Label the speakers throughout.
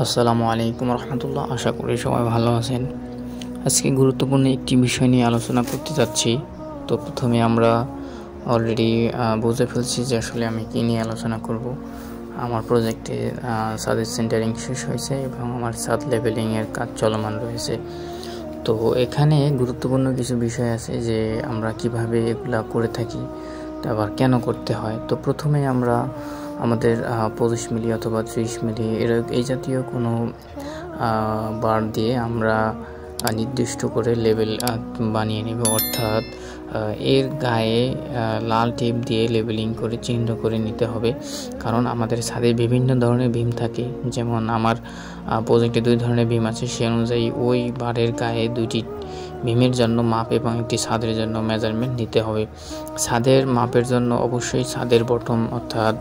Speaker 1: আসসালামু আলাইকুম রহমতুল্লাহ। আশা করি সবাই ভালো আছেন। আজকে গুরুত্বপূর্ণ একটি বিষয় নিয়ে আলোচনা করতে যাচ্ছি। তো প্রথমে আমরা অলরেডি বুঝে ফেলছি যে আসলে আমি কী নিয়ে আলোচনা করব। আমার প্রজেক্টে ছাদের সেন্টারিং শেষ হয়েছে এবং আমার ছাদ লেভেলিংয়ের কাজ চলমান রয়েছে। তো এখানে গুরুত্বপূর্ণ কিছু বিষয় আছে যে আমরা কিভাবে এগুলা করে থাকি, আবার কেন করতে হয়। তো প্রথমে আমরা আমাদের 25 মিলি অথবা 30 মিলি এই জাতীয় কোনো বার দিয়ে আমরা নির্দিষ্ট করে লেবেল বানিয়ে নেব, অর্থাৎ এর গায়ে লাল টেপ দিয়ে লেবেলিং করে চিহ্ন করে নিতে হবে। কারণ আমাদের ছাদে বিভিন্ন ধরনের বিম থাকে, যেমন আমার প্রজেক্টে 2 ধরনের বিম আছে, সে অনুযায়ী ওই বারের গায়ে 2টি বিমের জন্য মাপ এবং একটি ছাদের জন্য মেজারমেন্ট নিতে হবে। ছাদের মাপের জন্য অবশ্যই ছাদের বটম, অর্থাৎ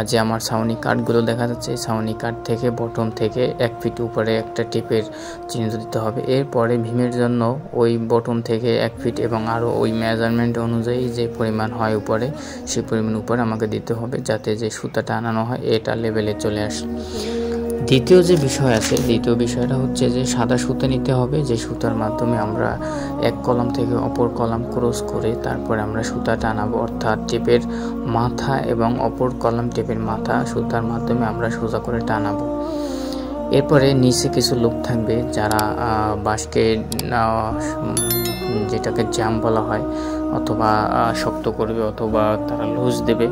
Speaker 1: যে আমার ছাউনি কাঠগুলো দেখা যাচ্ছে, ছাউনি কাঠ থেকে বটম থেকে 1 ফিট উপরে একটা টেপের চিহ্ন দিতে হবে। এরপরে ভীমের জন্য ওই বটম থেকে 1 ফিট এবং আরও ওই মেজারমেন্ট অনুযায়ী যে পরিমাণ হয় উপরে, সেই পরিমাণ উপরে আমাকে দিতে হবে, যাতে যে সুতাটা আনানো হয় এটা লেভেলে চলে আসে। দ্বিতীয় যে বিষয় আছে, দ্বিতীয় বিষয়টা হচ্ছে যে সাদা সুতা নিতে হবে, যে সুতার মাধ্যমে আমরা এক কলাম থেকে অপর কলাম ক্রস করে তারপরে আমরা সুতা টানাবো, অর্থাৎ টেপের মাথা এবং অপর কলাম টেপের মাথা সুতার মাধ্যমে আমরা সোজা করে টানাবো। এরপরে নিচে কিছু লোক থাকবে যারা বাঁশকে যেটাকে জাম বলা হয় অথবা শক্ত করবে অথবা তারা লুজ দেবে।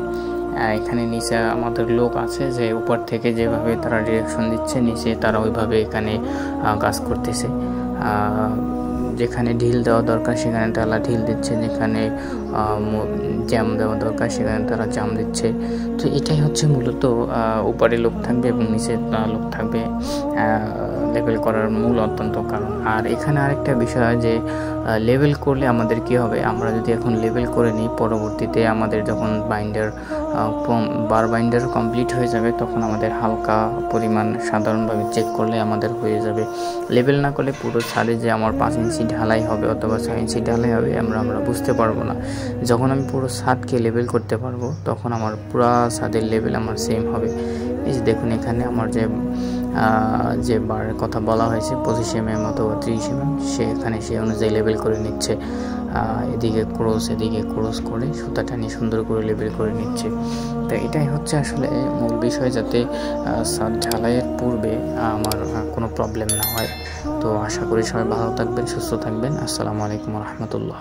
Speaker 1: এখানে নিচে আমাদের লোক আছে যে উপর থেকে যেভাবে তারা ডিরেকশন দিচ্ছে, নিচে তারা ওইভাবে এখানে কাজ করতেছে। যেখানে ঢিল দেওয়া দরকার সেখানে তারা ঢিল দিচ্ছে, যেখানে জ্যাম দেওয়া দরকার সেখানে তারা জাম দিচ্ছে। তো এটাই হচ্ছে মূলত উপরে লোক থাকবে এবং নিচে লোক থাকবে লেভেল করার মূল অত্যন্ত কারণ। আর এখানে আরেকটা বিষয় যে লেভেল করলে আমাদের কি হবে, আমরা যদি এখন লেভেল করে নিই, পরবর্তীতে আমাদের যখন বার বাইন্ডার কমপ্লিট হয়ে যাবে তখন আমাদের হালকা পরিমাণ সাধারণভাবে চেক করলে আমাদের হয়ে যাবে। লেভেল না করলে পুরো ছাদে যে আমার 5 ইঞ্চি ঢালাই হবে অথবা 6 ইঞ্চি ঢালাই হবে আমরা বুঝতে পারবো না। যখন আমি পুরো ছাদকে লেভেল করতে পারবো তখন আমার পুরো ছাদের লেভেল আমার সেম হবে। এই যে দেখুন এখানে আমার যে বারের কথা বলা হয়েছে 25 mm অথবা 30 mm, সেখানে সে অনুযায়ী লেভেল করে নিচ্ছে। এদিকে ক্রস করে সুতা টানিয়ে সুন্দর করে লেভেল করে নিচ্ছে। তো এটাই হচ্ছে আসলে মূল বিষয়, যাতে ছাদ ঢালাইয়ের পূর্বে আমার কোনো প্রবলেম না হয়। তো আশা করি সবাই ভালো থাকবেন, সুস্থ থাকবেন। আসসালামু আলাইকুম রহমতুল্লাহ।